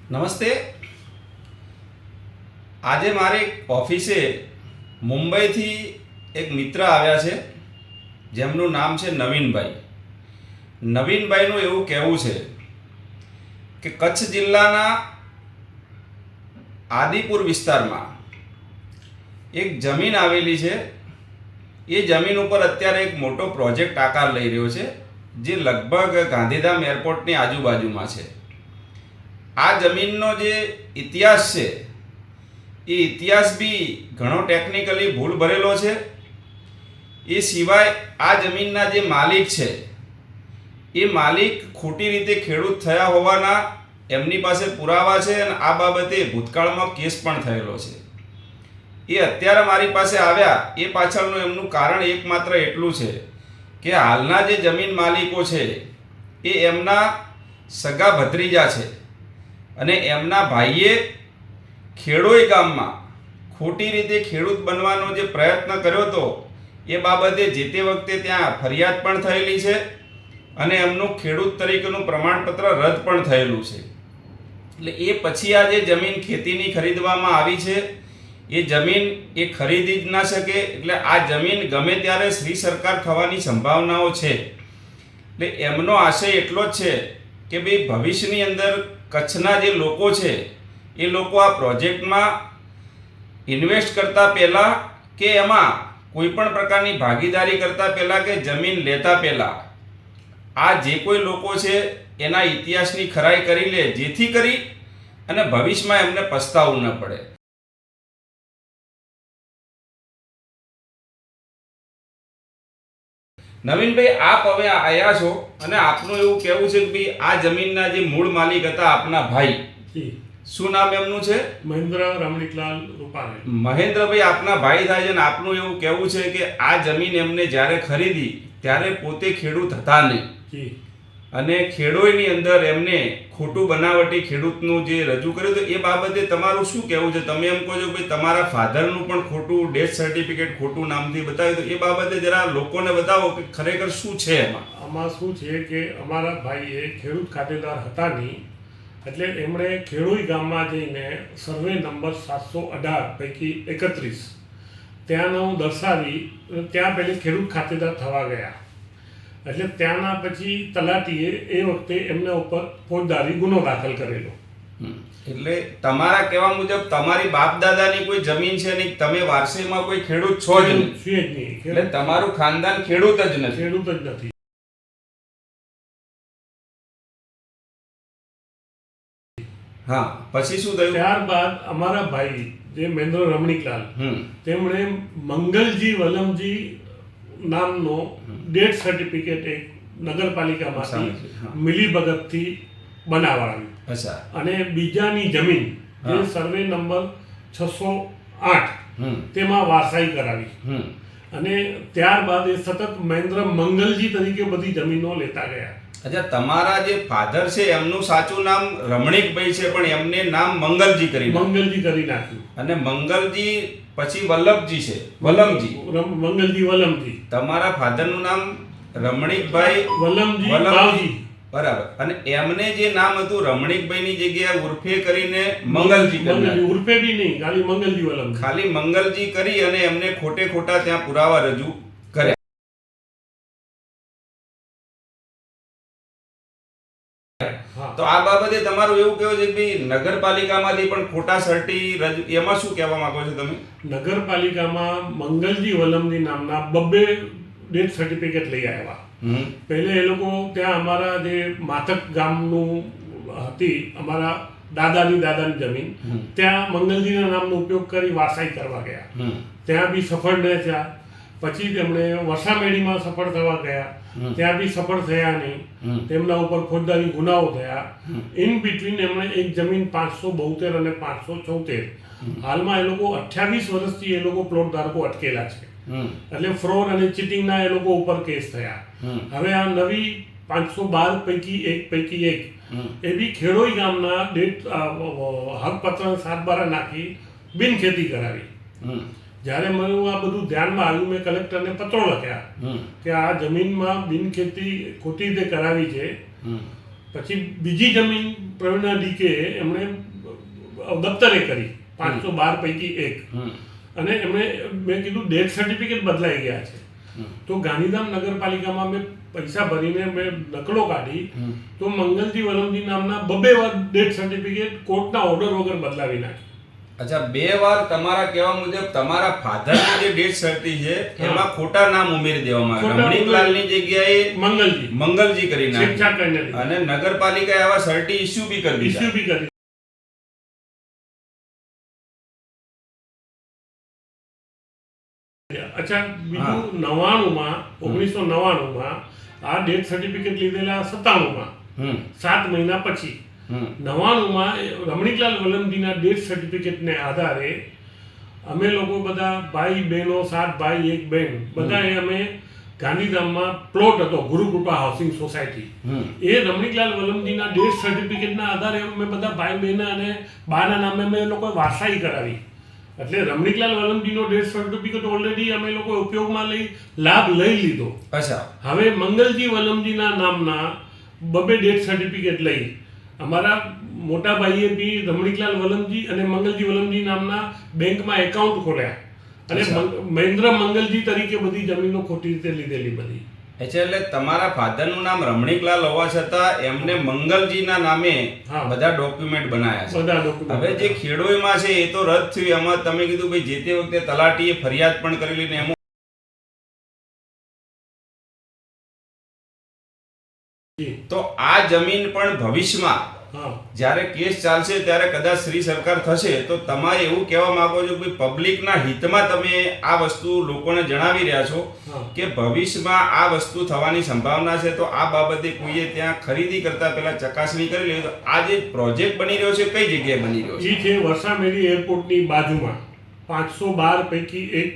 નમસ્તે. આજે મારી ઓફિસે મુંબઈથી એક મિત્ર આવ્યા છે જેમનું નામ છે નવીનભાઈ. નવીનભાઈનું એવું કહેવું છે કે કચ્છ જિલ્લાના આદિપુર વિસ્તારમાં એક જમીન આવેલી છે. એ જમીન ઉપર અત્યારે એક મોટો પ્રોજેક્ટ આકાર લઈ રહ્યો છે જે લગભગ ગાંધીધામ એરપોર્ટની આજુબાજુમાં છે. આ જમીનનો જે ઇતિહાસ છે એ ઇતિહાસ બી ઘણો ટેકનિકલી ભૂલ ભરેલો છે. એ સિવાય આ જમીનના જે માલિક છે એ માલિક ખોટી રીતે ખેડૂત થયા હોવાના એમની પાસે પુરાવા છે અને આ બાબતે ભૂતકાળમાં કેસ પણ થયેલો છે. એ અત્યારે મારી પાસે આવ્યા એ પાછળનું એમનું કારણ એકમાત્ર એટલું છે કે હાલના જે જમીન માલિકો છે એ એમના સગા ભત્રીજા છે અને એમના ભાઈએ ખેડોઈ ગામમાં ખોટી રીતે ખેડૂત બનવાનો જે પ્રયત્ન કર્યો હતો એ બાબતે જે તે વખતે ત્યાં ફરિયાદ પણ થયેલી છે અને એમનું ખેડૂત તરીકેનું પ્રમાણપત્ર રદ પણ થયેલું છે. એટલે એ પછી આ જે જમીન ખેતીની ખરીદવામાં આવી છે એ જમીન એ ખરીદી જ ના શકે. એટલે આ જમીન ગમે ત્યારે શ્રી સરકાર થવાની સંભાવનાઓ છે. એટલે એમનો આશય એટલો જ છે કે ભાઈ ભવિષ્યની અંદર કચ્છના જે લોકો છે એ લોકો આ પ્રોજેક્ટમાં ઇન્વેસ્ટ કરતા પહેલાં કે એમાં કોઈ પણ પ્રકારની ભાગીદારી કરતા પહેલાં કે જમીન લેતા પહેલાં આ જે કોઈ લોકો છે એના ઇતિહાસની ખરાઈ કરી લે, જેથી કરી અને ભવિષ્યમાં એમને પસ્તાવું ન પડે. નવીનભાઈ, આપ હવે આવ્યા છો અને આપનું એવું કહેવું છે કે ભાઈ આ જમીનના જે મૂળ માલિક હતા આપના ભાઈ, શું નામ એમનું છે? મહેન્દ્ર રમણીકલાલ રૂપાણી. મહેન્દ્રભાઈ આપના ભાઈ થાય છે અને આપનું એવું કહેવું છે કે આ જમીન એમને જ્યારે ખરીદી ત્યારે પોતે ખેડૂત હતા નહીં અને ખેડોઈની અંદર એમને ખોટું બનાવટી ખેડૂતનું જે રજૂ કર્યું તો એ બાબતે તમારું શું કહેવું છે? તમે એમ કહો છો કે તમારા ફાધરનું પણ ખોટું ડેથ સર્ટિફિકેટ ખોટું નામથી બતાવ્યું, તો એ બાબતે જરા લોકોને બતાવો કે ખરેખર શું છે એમાં. આમાં શું છે કે અમારા ભાઈએ ખેડૂત ખાતેદાર હતા નહીં, એટલે એમણે ખેડોઈ ગામમાં જઈને સર્વે નંબર 718 પૈકી 31 ત્યાંનું દર્શાવી ત્યાં પહેલી ખેડૂત ખાતેદાર થવા ગયા. એટલે ત્યાંના પછી તલાટીએ એ વખતે એમના ઉપર ફોજદારી ગુનો દાખલ કરેલો. એટલે તમારા કહેવા મુજબ તમારી બાપ દાદાની કોઈ જમીન છે નહીં, તમે વારસાઈમાં કોઈ ખેડૂત છો જ નહીં, એટલે તમારું ખાનદાન ખેડૂત જ નથી. ખેડૂત જ નથી. હા, પછી શું થયું? ત્યારબાદ અમારા ભાઈ જે મહેન્દ્ર રમણીકલાલ તેમણે મંગલજી વલમજી નામનો ડેથ સર્ટિફિકેટ એક નગરપાલિકામાંથી મિલીભગતથી બનાવડાવ્યું અને બીજાની જમીન જે સર્વે નંબર 608 તેમાં વારસાઈ કરાવી અને ત્યારબાદ એ સતત મહેન્દ્ર મંગલજી તરીકે બધી જમીનો લેતા ગયા. અચ્છા, તમારા જે ફાધર છે એમનું સાચું નામ રમણીકભાઈ છે પણ એમને નામ મંગલજી કરી નાખ્યું અને મંગલજી પછી વલ્લભજી છે, વલમજી. મંગલજી વલમજી. તમારા ફાધરનું નામ રમણીકભાઈ વલમજી. બરાબર. અને એમને જે નામ હતું રમણીકભાઈની જગ્યાએ ઉર્ફે કરીને મંગલજી. ઉર્ફે બી નહીં, ખાલી મંગલજી વલમજી. ખાલી મંગલજી કરી અને એમને ખોટે ખોટા ત્યાં પુરાવા રજૂ કર્યા. તો આ બાબતે તમારું એવું કહેવું છે કે ભાઈ નગરપાલિકામાંથી પણ ખોટા સર્ટી એમાં શું કહેવા માંગો છો તમે? નગરપાલિકામાં મંગલજી વલમજી નામના 2 ડેથ સર્ટિફિકેટ લઈ આવ્યા. પહેલે એ લોકો ત્યાં અમારા જે માથક ગામનું હતી અમારા દાદાની જમીન, ત્યાં મંગલજીના નામનો ઉપયોગ કરી વારસાઈ કરવા ગયા. ત્યાં બી સફળ ન થયા. પછી તેમણે વસામેડીમાં સફળ થવા ગયા, ત્યાં બી સફળ થયા નહીં. તેમના ઉપર ફોજદારી ગુનાઓ થયા. ઇન બિટવીન એમણે એક જમીન 572 અને 574 હાલમાં એ લોકો 28 વર્ષથી એ લોકો પ્લોટ ધારકો અટકેલા છે. એટલે ફ્રોડ અને ચીટિંગના એ લોકો ઉપર કેસ થયા. હવે આ નવી 512 પૈકી એક એવી ખેડોઈ ગામના હકપત્ર 7/12 નાખી બિનખેતી કરાવી. જ્યારે મને આ બધું ધ્યાનમાં આવ્યું, મેં કલેક્ટરને પત્રો લખ્યા કે આ જમીનમાં બિનખેતી ખોટી રીતે કરાવી છે. પછી બીજી જમીન પ્રવીણા ડીકે એમણે દફતરે કરી 512 પૈકી એક, અને એમણે મેં કીધું ડેથ સર્ટિફિકેટ બદલાઈ ગયા છે. તો ગાંધીધામ નગરપાલિકામાં મેં પૈસા ભરીને મેં નકલો કાઢી, તો મંગલજી વલમજી નામના 2 વાર ડેથ સર્ટિફિકેટ કોર્ટના ઓર્ડર વગર બદલાવી નાખી. અચ્છા, 2 વાર તમારા કહેવા મુજબ તમારા ફાધરની જે ડેથ સર્ટી છે એમાં ખોટા નામ ઉમેરી દેવામાં આવ્યા. રમણીકલાલની જગ્યાએ મંગલજી કરી નાખ્યું, અને નગરપાલિકાએ આવા સર્ટી ઇસ્યુ બી કરી દીધા. અચ્છા, બીજું 1999માં આ ડેથ સર્ટિફિકેટ લીધેલા 97માં 7 મહિના પછી 99માં રમણીકલાલ વલમજીના ડેથ સર્ટિફિકેટને આધારે અમે લોકો બધા ભાઈ બહેનો 7 ભાઈ 1 બહેન બધાએ અમે ગાંધીધામમાં પ્લોટ હતો ગુરુકૃપા હાઉસિંગ સોસાયટી, એ રમણીકલાલ વલમજીના ડેથ સર્ટિફિકેટના આધારે અમે બધા ભાઈ બહેન અને બાના નામે અમે લોકોએ વારસાઈ કરાવી. એટલે રમણીકલાલ વલમજીનો ડેથ સર્ટિફિકેટ ઓલરેડી અમે લોકો ઉપયોગમાં લાભ લઈ લીધો. અચ્છા, હવે મંગલજી વલમજીના નામના 2 ડેથ સર્ટિફિકેટ લઈ અમારા મોટા ભાઈએ બી રમણીકલાલ વલમજી અને મંગલજી વલમજી નામના બેંકમાં એકાઉન્ટ ખોલ્યા, અને મહેન્દ્ર મંગલજી તરીકે બધી જમીનો ખોટી રીતે લીધેલી બધી. એટલે તમારા ફાધરનું નામ રમણીકલાલ હોવા છતાં એમને મંગલજીના નામે બધા ડોક્યુમેન્ટ બનાવ્યા છે. હવે જે ખેડોઈમાં છે એ તો રદ થયું, એમાં તમે કીધું ભાઈ જે તે વખતે તલાટીએ ફરિયાદ પણ કરેલી ને એમાં તો આ જમીન પણ ભવિષ્યમાં જ્યારે કેસ ચાલશે ત્યારે કદાચ શ્રી સરકાર થશે તો તમારે એવું કહેવા માંગો છો કે પબ્લિકના હિતમાં તમે આ વસ્તુ લોકોને જણાવી રહ્યા છો કે ભવિષ્યમાં આ વસ્તુ થવાની સંભાવના છે, તો આ બાબતે કોઈએ ત્યાં ખરીદી કરતા પહેલા ચકાસણી કરી લે. તો આ જે પ્રોજેક્ટ બની રહ્યો છે કઈ જગ્યાએ બની રહ્યો છે? એ છે વરસામેડી એરપોર્ટની બાજુમાં 512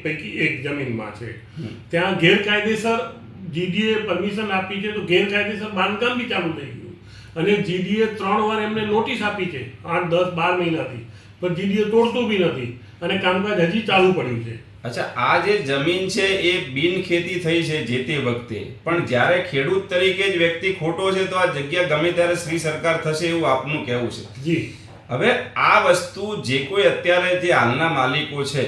પૈકી એક જમીનમાં છે. ત્યાં ગેરકાયદેસર જીડીએ પરમિશન આપી છે, તો ગેરકાયદેસર બાંધકામ બી ચાલુ થઈ ગયું, અને જીડીએ 3 વાર એમને નોટિસ આપી છે 8, 10, 12 મહિનાથી, પણ જીડીએ તોડતું બી નથી અને કામકાજ હજી ચાલુ પડ્યું છે. અચ્છા, આ જે જમીન છે એ બિનખેતી થઈ છે જે તે વખતે, પણ જ્યારે ખેડૂત તરીકે જ વ્યક્તિ ખોટો છે તો આ જગ્યા ગમે ત્યારે શ્રી સરકાર થશે એવું આપનું કહેવું છે? જી. હવે આ વસ્તુ જે કોઈ અત્યારે જે હાલના માલિકો છે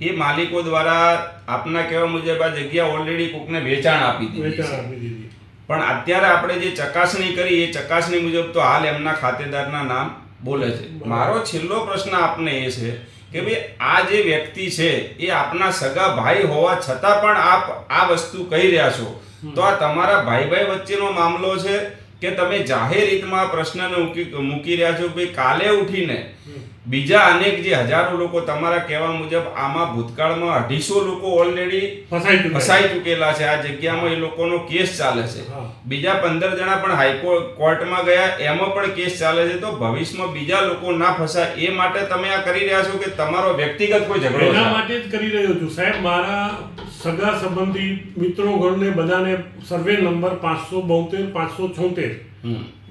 એ માલિકો દ્વારા આપના કહેવા મુજબ આ જગ્યા ઓલરેડી કોકને વેચાણ આપી દીધી, પણ અત્યારે આપણે જે ચકાસણી કરી એ ચકાસણી મુજબ તો હાલ એમના ખાતેદારના નામ બોલે છે. મારો છેલ્લો પ્રશ્ન આપને એ છે કે ભાઈ આ જે વ્યક્તિ છે એ આપના સગા ભાઈ હોવા છતાં પણ આપ આ વસ્તુ કહી રહ્યા છો, તો આ તમારા ભાઈ વચ્ચેનો મામલો છે કે તમે જાહેર રીતમાં પ્રશ્નને મૂકી રહ્યા છો કે કાલે ઉઠીને બીજા અનેક જે હજારો લોકો તમારા કહેવા મુજબ આમાં ભૂતકાળમાં 250 લોકો ઓલરેડી ફસાઈ ચૂકેલા છે, આ જગ્યામાં એ લોકોનો કેસ ચાલે છે, બીજા 15 જણા પણ હાઈકોર્ટમાં ગયા એમાં પણ કેસ ચાલે છે, તો ભવિષ્યમાં બીજા લોકો ના ફસાય એ માટે તમે આ કરી રહ્યા છો કે તમારો વ્યક્તિગત કોઈ ઝઘડો? એના માટે જ કરી રહ્યો છું સાહેબ. મારા સગા સંબંધી મિત્રો ગણને બધાને સર્વે નંબર 572 576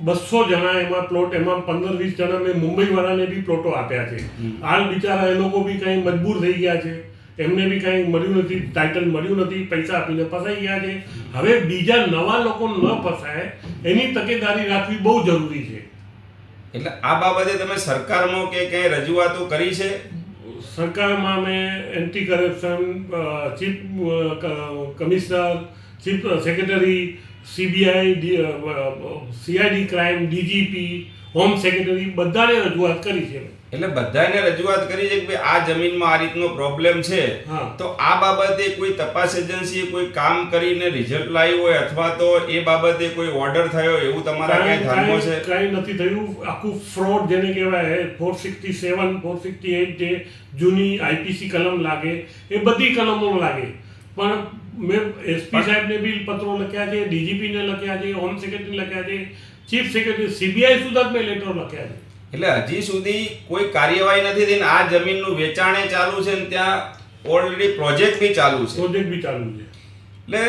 200 જણા એમાં પ્લોટ, એમાં 15-20 જણા મેં મુંબઈવાળાને બી પ્લોટો આપ્યા છે. હાલ બિચારા એ લોકો બી કંઈ મજબૂર થઈ ગયા છે, એમને બી કંઈ મળ્યું નથી, ટાઇટલ મળ્યું નથી, પૈસા આપીને ફસાઈ ગયા છે. હવે બીજા નવા લોકો ન ફસાય એની તકેદારી રાખવી બહુ જરૂરી છે. એટલે આ બાબતે તમે સરકારમાં કે કંઈ રજૂઆતો કરી છે? સરકારમાં મેં anti corruption, chief commissioner, chief secretary, CBI, CID crime, DGP, home secretary બધાને રજૂઆત કરી છે. એટલે બધાને રજૂઆત કરી છે કે આ જમીનમાં આ રીતનો પ્રોબ્લેમ છે, તો આ બાબતે કોઈ તપાસ એજન્સીએ કોઈ કામ કરીને રિઝલ્ટ લાવ્યું હોય અથવા તો એ બાબતે કોઈ ઓર્ડર થયો એવું તમારા કઈ ધ્યાનમાં છે? કાંઈ નથી થયું. આખું ફ્રોડ જેને કહેવાય 467, 468 જે જૂની IPC કલમ લાગે એ બધી કલમો લાગે, પણ મેં SP સાહેબને બી પત્રો લખ્યા છે, DGP ને લખ્યા છે, હોમ સેક્રેટરી લખ્યા છે, ચીફ સેક્રેટરી CBI સુધા મેં લેટર લખ્યા છે. એટલે હજી સુધી કોઈ કાર્યવાહી નથી થઈ. આ જમીનનું વેચાણ ચાલુ છે ને ત્યાં ઓલરેડી પ્રોજેક્ટ બી ચાલુ છે. એટલે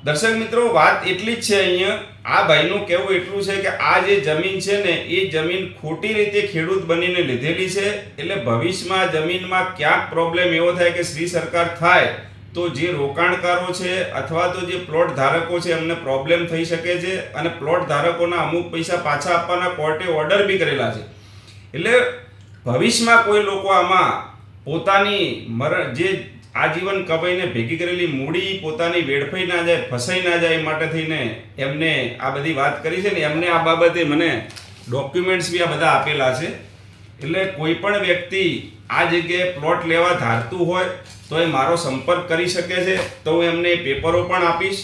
દર્શક મિત્રો, વાત એટલી જ છે અહીંયા આ ભાઈનું કહેવું એટલું છે કે આ જે જમીન છે ને એ જમીન ખોટી રીતે ખેડૂત બનીને લીધેલી છે, એટલે ભવિષ્યમાં જમીનમાં ક્યાંક પ્રોબ્લેમ એવો થાય કે શ્રી સરકાર થાય તો જે રોકાણકારો છે અથવા તો જે પ્લોટ ધારકો છે એમને પ્રોબ્લેમ થઈ શકે છે અને પ્લોટ ધારકોના અમુક પૈસા પાછા આપવાના કોર્ટે ઓર્ડર બી કરેલા છે. એટલે ભવિષ્યમાં કોઈ લોકો આમાં પોતાની જે આજીવન કમાઈને ભેગી કરેલી મૂડી પોતાની વેડફાઈ ના જાય, ફસાઈ ના જાય માટે થઈને એમને આ બધી વાત કરી છે ને એમને આ બાબતે મને ડોક્યુમેન્ટ્સ બી આ બધા આપેલા છે. એટલે કોઈ પણ વ્યક્તિ આ જગ્યાએ પ્લોટ લેવા ધારતું હોય તો એ મારો સંપર્ક કરી શકે છે, તો હું એમને પેપરો પણ આપીશ.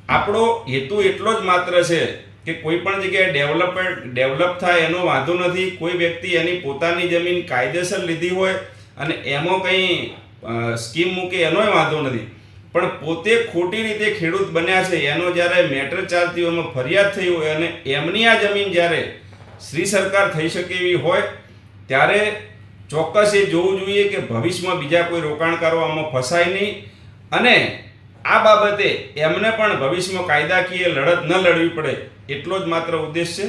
આપણો હેતુ એટલો જ માત્ર છે કે કોઈ પણ જગ્યાએ ડેવલપ થાય એનો વાંધો નથી. કોઈ વ્યક્તિ એની પોતાની જમીન કાયદેસર લીધી હોય અને એમાં કંઈ સ્કીમ મૂકે એનોય વાંધો નથી, પણ પોતે ખોટી રીતે ખેડૂત બન્યા છે એનો જ્યારે મેટર ચાલતી હોય એમાં ફરિયાદ થઈ હોય અને એમની આ જમીન જ્યારે શ્રી સરકાર થઈ શકે એવી હોય ત્યારે ચોક્કસ એ જોવું જોઈએ કે ભવિષ્યમાં બીજા કોઈ રોકાણકારો આમાં ફસાય નહીં અને આ બાબતે એમને પણ ભવિષ્યમાં કાયદાકીય લડત ન લડવી પડે એટલો જ માત્ર ઉદ્દેશ છે.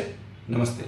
નમસ્તે.